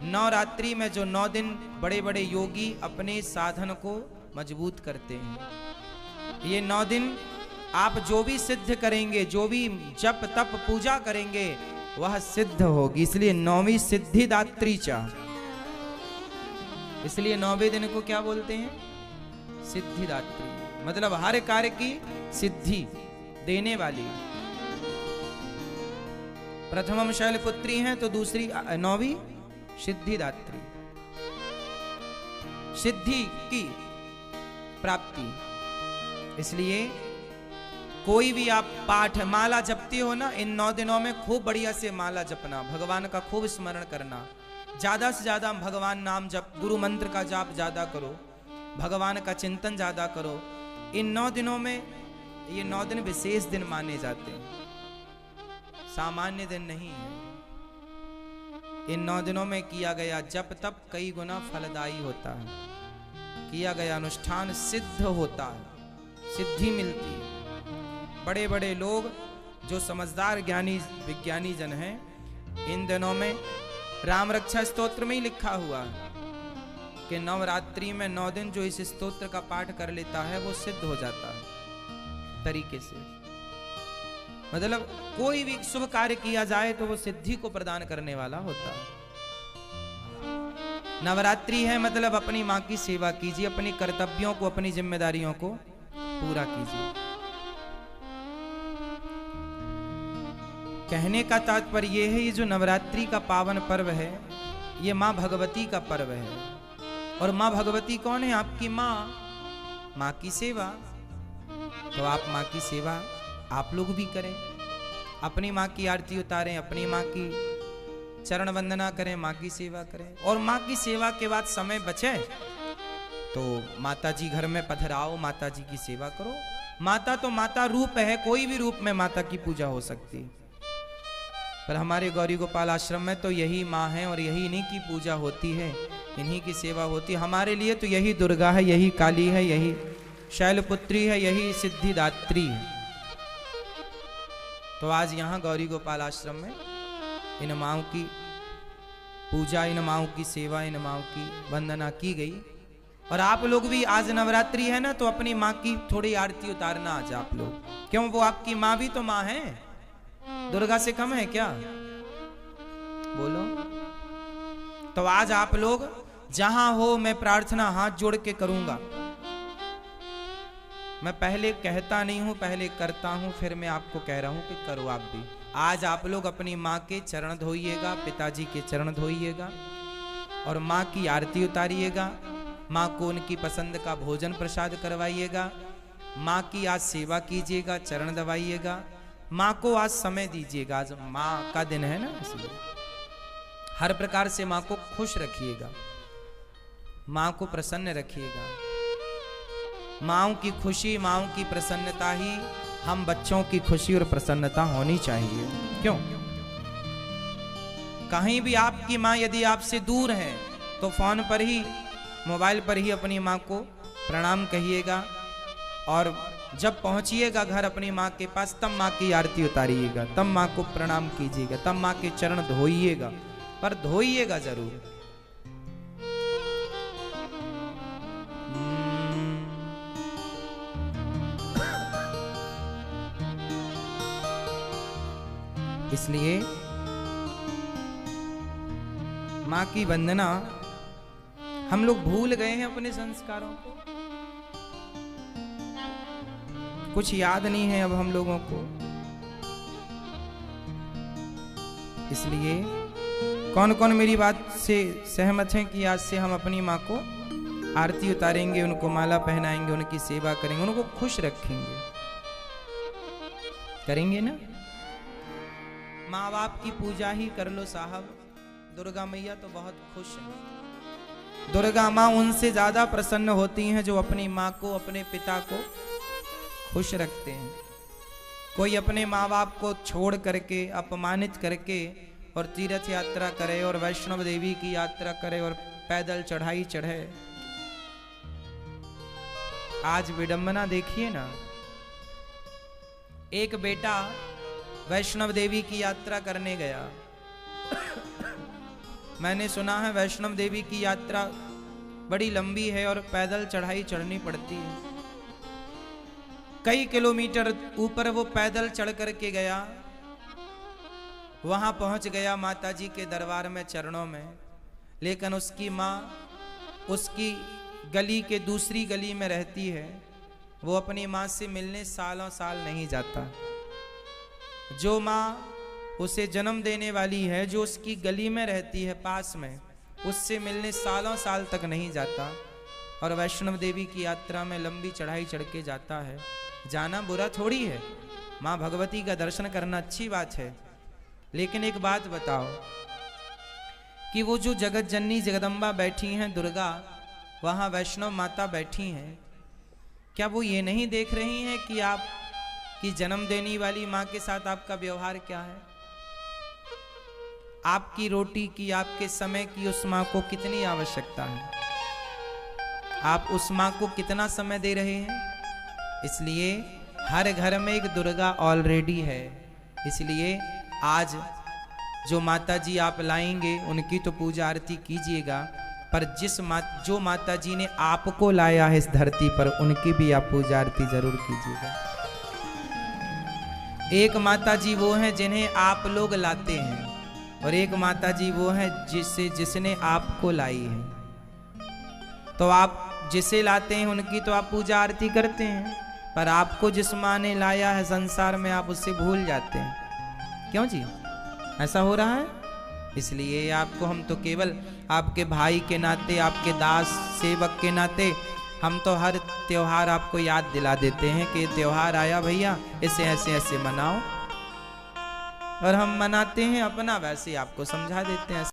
नवरात्रि में जो 9 दिन बड़े बड़े योगी अपने साधन को मजबूत करते हैं। ये 9 दिन आप जो भी सिद्ध करेंगे, जो भी जप तप पूजा करेंगे, वह सिद्ध होगी। इसलिए 9वीं सिद्धिदात्री चा, इसलिए 9वें दिन को क्या बोलते हैं? सिद्धिदात्री। मतलब हर कार्य की सिद्धि देने वाली। प्रथमम शैलपुत्री हैं तो दूसरी 9वीं सिद्धिदात्री, सिद्धि की प्राप्ति। इसलिए कोई भी आप पाठ माला जपती हो ना, इन 9 दिनों में खूब बढ़िया से माला जपना, भगवान का खूब स्मरण करना, ज्यादा से ज्यादा भगवान नाम जप, गुरु मंत्र का जाप ज्यादा करो, भगवान का चिंतन ज्यादा करो। इन 9 दिनों में, ये 9 दिन विशेष दिन माने जाते हैं, सामान्य दिन नहीं है। इन 9 दिनों में किया गया जप तप कई गुना फलदायी होता है, किया गया अनुष्ठान सिद्ध होता है, सिद्धि मिलती है। बड़े बड़े लोग जो समझदार ज्ञानी विज्ञानी जन हैं, इन दिनों में राम रक्षा स्तोत्र में ही लिखा हुआ है कि नवरात्रि में 9 दिन जो इस स्तोत्र का पाठ कर लेता है वो सिद्ध हो जाता है तरीके से। मतलब कोई भी शुभ कार्य किया जाए तो वो सिद्धि को प्रदान करने वाला होता है। नवरात्रि है मतलब अपनी माँ की सेवा कीजिए, अपनी कर्तव्यों को, अपनी जिम्मेदारियों को पूरा कीजिए। कहने का तात्पर्य ये है, ये जो नवरात्रि का पावन पर्व है, ये माँ भगवती का पर्व है। और माँ भगवती कौन है? आपकी माँ, माँ की सेवा। तो आप माँ की सेवा आप लोग भी करें, अपनी माँ की आरती उतारें, अपनी माँ की चरण वंदना करें, माँ की सेवा करें। और माँ की सेवा के बाद समय बचे तो माता जी घर में पधराओ, माता जी की सेवा करो। माता तो माता रूप है, कोई भी रूप में माता की पूजा हो सकती है। पर हमारे गौरी गोपाल आश्रम में तो यही माँ है और यही इन्हीं की पूजा होती है, इन्हीं की सेवा होती है। हमारे लिए तो यही दुर्गा है, यही काली है, यही शैलपुत्री है, यही सिद्धिदात्री है। तो आज यहाँ गौरी गोपाल आश्रम में इन माँओं की पूजा, इन माँओं की सेवा, इन माँओं की वंदना की गई। और आप लोग भी, आज नवरात्रि है ना, तो अपनी माँ की थोड़ी आरती उतारना आज आप लोग। क्यों? वो आपकी माँ भी तो माँ है, दुर्गा से कम है क्या? बोलो। तो आज आप लोग जहां हो, मैं प्रार्थना हाथ जोड़ के करूंगा। मैं पहले कहता नहीं हूं, पहले करता हूं, फिर मैं आपको कह रहा हूं कि करो आप भी। आज आप लोग अपनी माँ के चरण धोइएगा, पिताजी के चरण धोइएगा और माँ की आरती उतारिएगा। माँ को उनकी पसंद का भोजन प्रसाद करवाइएगा। माँ की आज सेवा कीजिएगा, चरण दबाइएगा। माँ को आज समय दीजिएगा, आज माँ का दिन है ना, इसलिए हर प्रकार से माँ को खुश रखिएगा, माँ को प्रसन्न रखिएगा। माँओं की खुशी, माँओं की प्रसन्नता ही हम बच्चों की खुशी और प्रसन्नता होनी चाहिए। क्यों? कहीं भी आपकी माँ यदि आपसे दूर है तो फोन पर ही, मोबाइल पर ही अपनी माँ को प्रणाम कहिएगा। और जब पहुंचिएगा घर अपनी माँ के पास, तब माँ की आरती उतारिएगा, तब माँ को प्रणाम कीजिएगा, तब माँ के चरण धोइएगा। पर धोइएगा जरूर। इसलिए माँ की वंदना, हम लोग भूल गए हैं अपने संस्कारों को, कुछ याद नहीं है अब हम लोगों को। इसलिए कौन कौन मेरी बात से सहमत हैं कि आज से हम अपनी माँ को आरती उतारेंगे, उनको माला पहनाएंगे, उनकी सेवा करेंगे, उनको खुश रखेंगे? करेंगे ना? माँ बाप की पूजा ही कर लो साहब। दुर्गा मैया तो बहुत खुश है। दुर्गा माँ उनसे ज्यादा प्रसन्न होती हैं जो अपनी माँ को, अपने पिता को खुश रखते हैं। कोई अपने माँ बाप को छोड़ करके, अपमानित करके और तीर्थ यात्रा करे और वैष्णव देवी की यात्रा करे और पैदल चढ़ाई चढ़े। आज विडंबना देखिए ना, एक बेटा वैष्णव देवी की यात्रा करने गया, मैंने सुना है वैष्णव देवी की यात्रा बड़ी लंबी है और पैदल चढ़ाई चढ़नी पड़ती है। कई किलोमीटर ऊपर वो पैदल चढ़ करके गया, वहां पहुंच गया माताजी के दरबार में चरणों में, लेकिन उसकी माँ उसकी गली के दूसरी गली में रहती है। वो अपनी माँ से मिलने सालों साल नहीं जाता। जो माँ उसे जन्म देने वाली है, जो उसकी गली में रहती है पास में, उससे मिलने सालों साल तक नहीं जाता। और वैष्णव देवी की यात्रा में लंबी चढ़ाई चढ़ के जाता है। जाना बुरा थोड़ी है, माँ भगवती का दर्शन करना अच्छी बात है। लेकिन एक बात बताओ कि वो जो जगत जननी जगदम्बा बैठी हैं दुर्गा, वहाँ वैष्णव माता बैठी हैं, क्या वो ये नहीं देख रही हैं कि आप की जन्म देने वाली माँ के साथ आपका व्यवहार क्या है? आपकी रोटी की, आपके समय की उस माँ को कितनी आवश्यकता है? आप उस माँ को कितना समय दे रहे हैं? इसलिए हर घर में एक दुर्गा ऑलरेडी है। इसलिए आज जो माता जी आप लाएंगे उनकी तो पूजा आरती कीजिएगा, पर जो माता जी ने आपको लाया है इस धरती पर, उनकी भी आप पूजा आरती जरूर कीजिएगा। एक माता जी वो हैं जिन्हें आप लोग लाते हैं, और एक माता जी वो हैं जिसने आपको लाई है। तो आप जिसे लाते हैं उनकी तो आप पूजा आरती करते हैं, पर आपको जिस माँ ने लाया है संसार में, आप उससे भूल जाते हैं। क्यों जी, ऐसा हो रहा है? इसलिए आपको हम तो केवल आपके भाई के नाते, आपके दास सेवक के नाते, हम तो हर त्योहार आपको याद दिला देते हैं कि त्योहार आया भैया, इसे ऐसे ऐसे मनाओ, और हम मनाते हैं अपना, वैसे आपको समझा देते हैं।